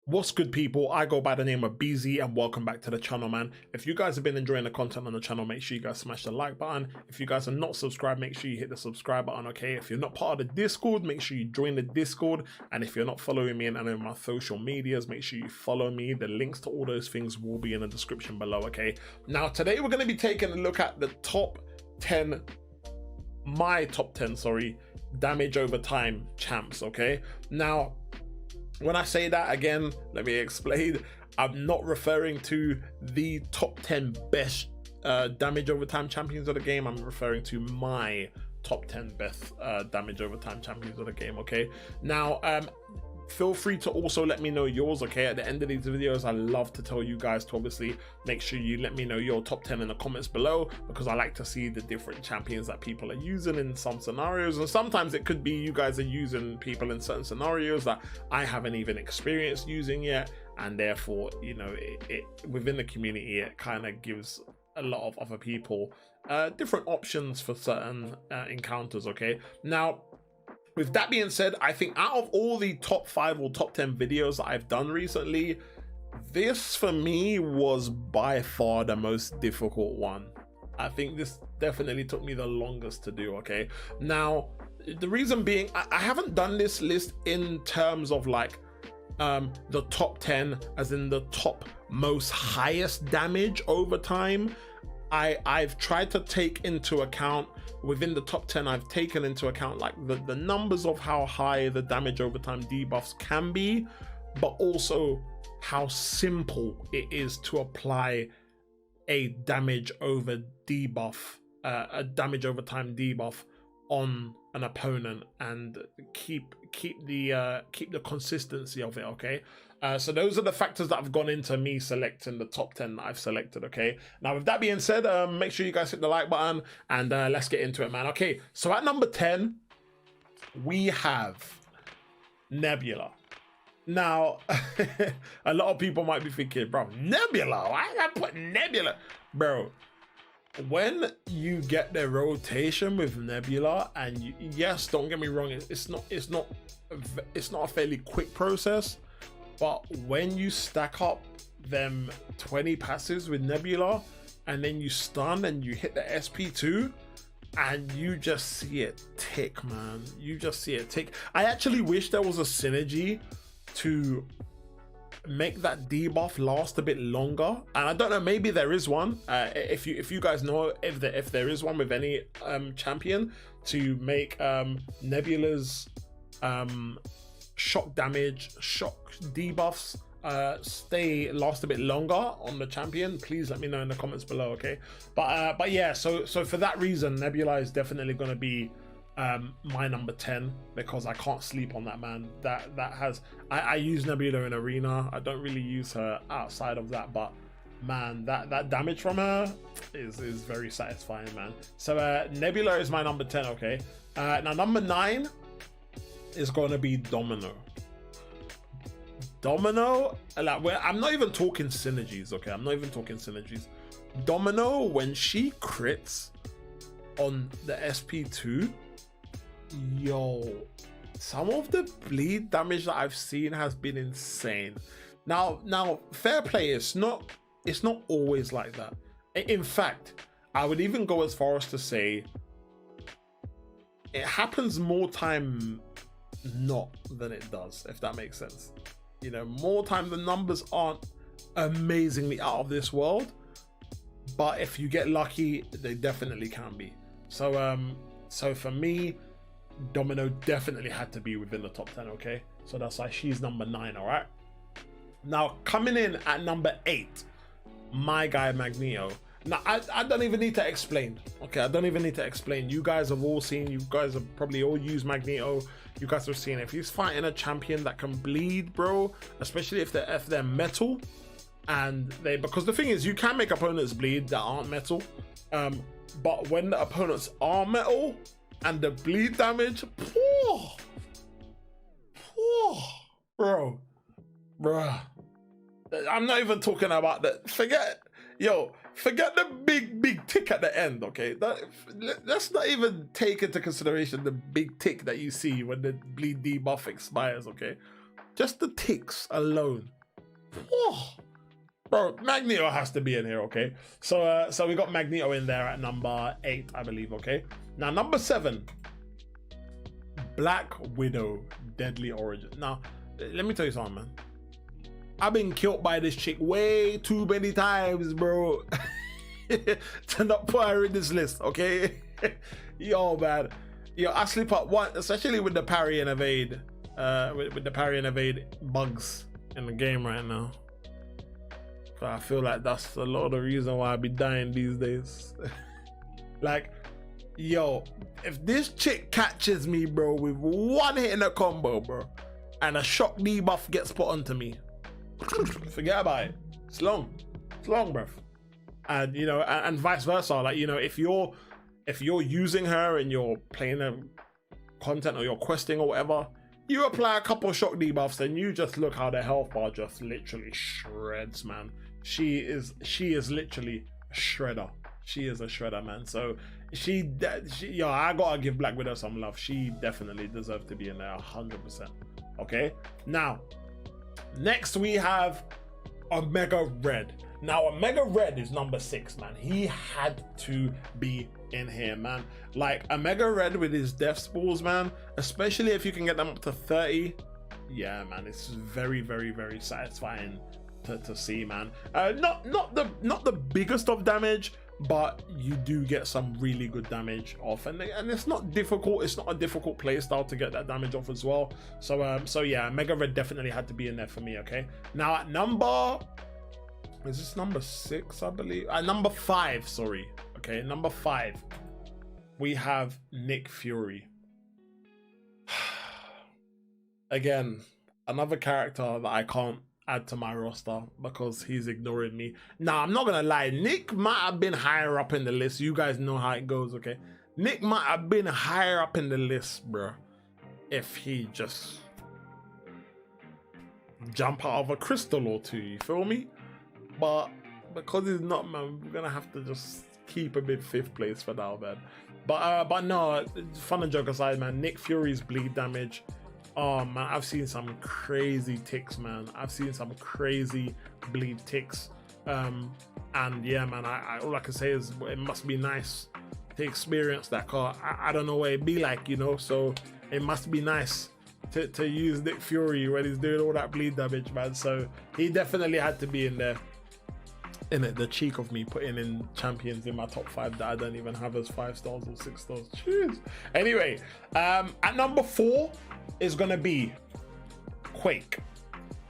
What's good, people? I go by the name of Beezy and welcome back to the channel, man. If you guys have been enjoying the content on the channel, make sure you guys smash the like button. If you guys are not subscribed, make sure you hit the subscribe button, okay? If you're not part of the Discord, make sure you join the Discord. And if you're not following me on any of my social medias, make sure you follow me. The links to all those things will be in the description below, okay? Now, today we're going to be taking a look at the top 10, my top 10, sorry, damage over time champs, okay? Now, when I say that, again, let me explain. I'm not referring to the top 10 best damage over time champions of the game. I'm referring to my top 10 best damage over time champions of the game, okay? Now, feel free to also let me know yours, okay? At the end of these videos, I love to tell you guys to obviously make sure you let me know your top 10 in the comments below, because I like to see the different champions that people are using in some scenarios. And sometimes it could be you guys are using people in certain scenarios that I haven't even experienced using yet, and therefore, you know, it within the community, it kind of gives a lot of other people different options for certain encounters, okay? Now, with that being said, I think out of all the top 5 or top 10 videos that I've done recently, this for me was by far the most difficult one. I think this definitely took me the longest to do, okay? Now, the reason being, I haven't done this list in terms of like the top 10 as in the top most highest damage over time. I've tried to take into account within the top 10, I've taken into account like the numbers of how high the damage over time debuffs can be, but also how simple it is to apply a damage over debuff, a damage over time debuff on an opponent, and keep the consistency of it, okay? So those are the factors that have gone into me selecting the top 10 that I've selected, okay? Now, with that being said, make sure you guys hit the like button, and let's get into it, man. Okay, so at number 10, we have Nebula. Now, a lot of people might be thinking, bro, Nebula? Why did I put Nebula? Bro, when you get the rotation with Nebula, and yes, don't get me wrong, it's not a fairly quick process, but when you stack up them 20 passes with Nebula, and then you stun and you hit the SP2, and you just see it tick, man. You just see it tick. I actually wish there was a synergy to make that debuff last a bit longer, and I don't know, maybe there is one. If you guys know if there is one with any champion to make Nebula's shock damage, shock debuffs last a bit longer on the champion, please let me know in the comments below, okay? But yeah, so for that reason, Nebula is definitely going to be my number 10, because I can't sleep on that, man. I use Nebula in arena. I don't really use her outside of that, but man, that damage from her is very satisfying, man. So Nebula is my number 10, okay? Now number 9 is going to be Domino. Domino, like, I'm not even talking synergies, okay? I'm not even talking synergies. Domino, when she crits on the SP2, yo, some of the bleed damage that I've seen has been insane. Now, fair play, it's not always like that. In fact, I would even go as far as to say it happens more time not than it does, if that makes sense. You know, more time, the numbers aren't amazingly out of this world, but if you get lucky, they definitely can be. So so for me, Domino definitely had to be within the top 10, okay? So that's why she's number 9, all right? Now, coming in at number 8, my guy Magneto. Now, I don't even need to explain, okay? I don't even need to explain. You guys have all seen, you guys have probably all used Magneto. You guys have seen it. If he's fighting a champion that can bleed, bro, especially if they're metal, and because the thing is, you can make opponents bleed that aren't metal, but when the opponents are metal and the bleed damage, bro, I'm not even talking about that. Forget the big tick at the end, okay? Let's not even take into consideration the big tick that you see when the bleed debuff expires, okay? Just the ticks alone Oh, bro, Magneto has to be in here, okay? So we got Magneto in there at number 8, I believe, okay? Now, number 7, Black Widow, Deadly Origin. Now, let me tell you something, man. I've been killed by this chick way too many times, bro, to not put her in this list, okay? Yo, man. Yo, I slip up one, especially with the parry and evade, with the parry and evade bugs in the game right now. But I feel like that's a lot of the reason why I be dying these days. Like, yo, if this chick catches me, bro, with one hit in a combo, bro, and a shock debuff gets put onto me, forget about it. It's long, bruv. And you know, and vice versa. Like, you know, if you're using her and you're playing a content or you're questing or whatever, you apply a couple shock debuffs and you just look how the health bar just literally shreds, man. She is literally a shredder. She is a shredder, man. So she yo, I gotta give Black Widow some love. She definitely deserves to be in there 100%. Okay, now next we have Omega Red. Now Omega Red is number 6, man. He had to be in here, man. Like, Omega Red with his death spools, man, especially if you can get them up to 30, yeah, man, it's very, very, very satisfying to see, man. Not the biggest of damage, but you do get some really good damage off, and it's not difficult. It's not a difficult playstyle to get that damage off as well. So yeah, Mega Red definitely had to be in there for me. Okay, now at number, is this number 6, I believe? Number 5, sorry. Okay, number 5, we have Nick Fury. Again, another character that I can't add to my roster because he's ignoring me. Now, I'm not gonna lie, Nick might have been higher up in the list. You guys know how it goes, okay? Nick might have been higher up in the list, bro, if he just jump out of a crystal or two, you feel me? But because he's not, man, we're gonna have to just keep a bit 5th place for now, man. But no, fun and joke aside, man, Nick Fury's bleed damage, oh man, I've seen some crazy ticks, man. I've seen some crazy bleed ticks. And yeah, man, all I can say is it must be nice to experience that car. I don't know what it'd be like, you know, so it must be nice to use Nick Fury when he's doing all that bleed damage, man. So he definitely had to be in there. In it, the cheek of me putting in champions in my top 5 that I don't even have as 5 stars or 6 stars. Cheers. Anyway, at number 4 is gonna be Quake.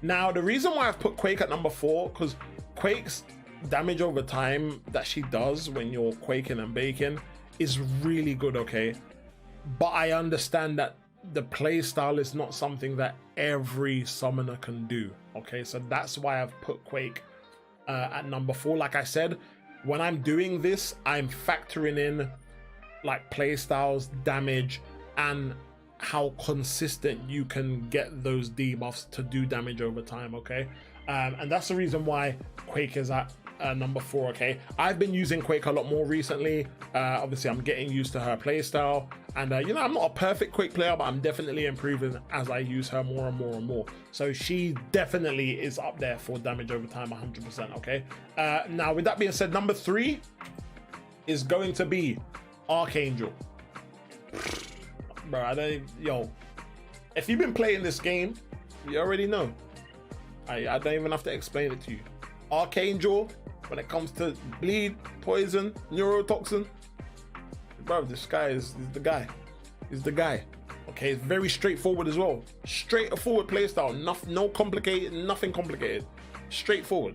Now, the reason why I've put Quake at number 4, because Quake's damage over time that she does when you're quaking and baking is really good, okay? But I understand that the play style is not something that every summoner can do, okay? So that's why I've put Quake at number 4. Like I said, when I'm doing this, I'm factoring in like play styles, damage, and how consistent you can get those debuffs to do damage over time, okay? And that's the reason why Quake is at number 4, okay? I've been using Quake a lot more recently. Obviously, I'm getting used to her playstyle, and you know, I'm not a perfect Quake player, but I'm definitely improving as I use her more and more and more. So she definitely is up there for damage over time, 100%, okay? Now, with that being said, number 3 is going to be Archangel. Bro, yo, if you've been playing this game, you already know. I don't even have to explain it to you. Archangel, when it comes to bleed, poison, neurotoxin, bro, this guy is the guy. He's the guy. Okay, it's very straightforward as well. Straightforward playstyle, no complicated, nothing complicated. Straightforward.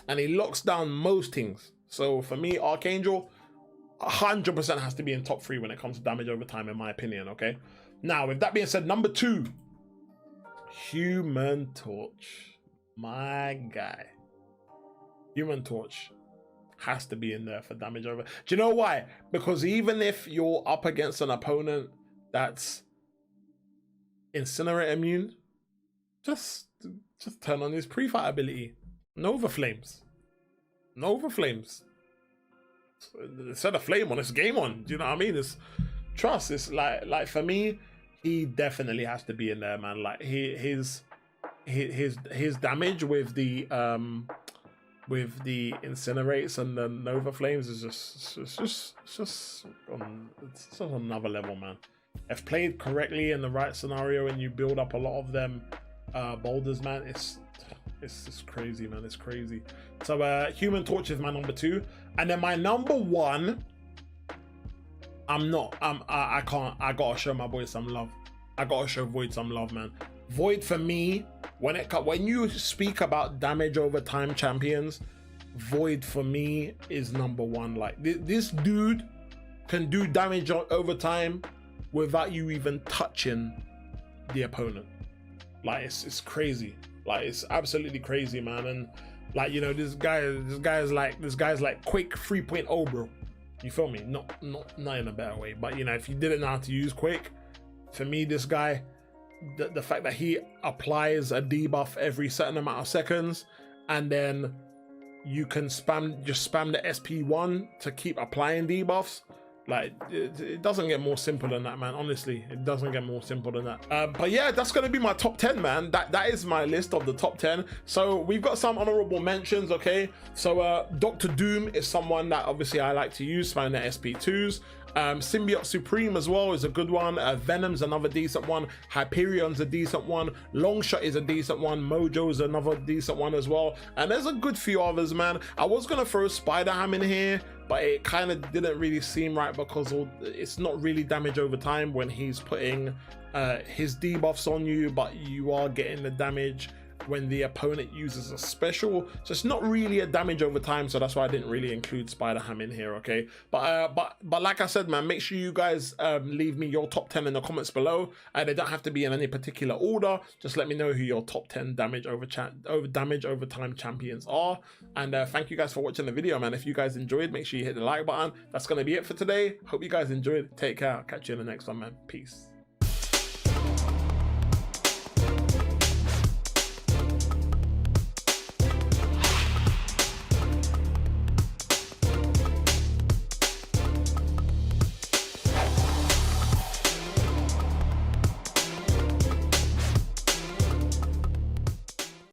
And he locks down most things. So for me, Archangel 100% has to be in top 3 when it comes to damage over time, in my opinion, okay? Now, with that being said, number 2, Human Torch. My guy. Human Torch has to be in there for damage over. Do you know why? Because even if you're up against an opponent that's Incinerate immune, just turn on his pre-fight ability. Nova Flames. Nova Flames. Set a flame on, it's game on. Do you know what I mean? It's like for me, he definitely has to be in there, man. Like his his damage with the incinerates and the Nova Flames is it's just on another level, man. If played correctly in the right scenario and you build up a lot of them boulders, man, it's crazy, man. It's crazy. So Human Torch is my number 2, and then my number 1. I gotta show my boy some love. I gotta show Void some love, man. Void for me, when you speak about damage over time champions, Void for me is number 1. Like this dude can do damage over time without you even touching the opponent. Like it's crazy. Like it's absolutely crazy, man. And like, you know, this guy's like Quake 3.0, bro. You feel me? Not in a better way, but you know, if you didn't know how to use Quake, for me, this guy, the fact that he applies a debuff every certain amount of seconds, and then you can just spam the SP1 to keep applying debuffs. Like it doesn't get more simple than that, man. Honestly, it doesn't get more simple than that. But yeah, that's gonna be my top 10, man. That is my list of the top 10. So we've got some honorable mentions, okay? So Dr. Doom is someone that obviously I like to use, find the SP2s. Symbiote Supreme as well is a good one. Venom's another decent one. Hyperion's a decent one. Longshot is a decent one. Mojo's another decent one as well. And there's a good few others, man. I was gonna throw Spider-Ham in here, but it kind of didn't really seem right because it's not really damage over time when he's putting his debuffs on you, but you are getting the damage when the opponent uses a special, so it's not really a damage over time, so that's why I didn't really include Spider-Ham in here, okay? But like I said, man, make sure you guys leave me your top 10 in the comments below, and they don't have to be in any particular order. Just let me know who your top 10 damage over time champions are. And thank you guys for watching the video, man. If you guys enjoyed, make sure you hit the like button. That's gonna be it for today. Hope you guys enjoyed. Take care. I'll catch you in the next one, man. Peace.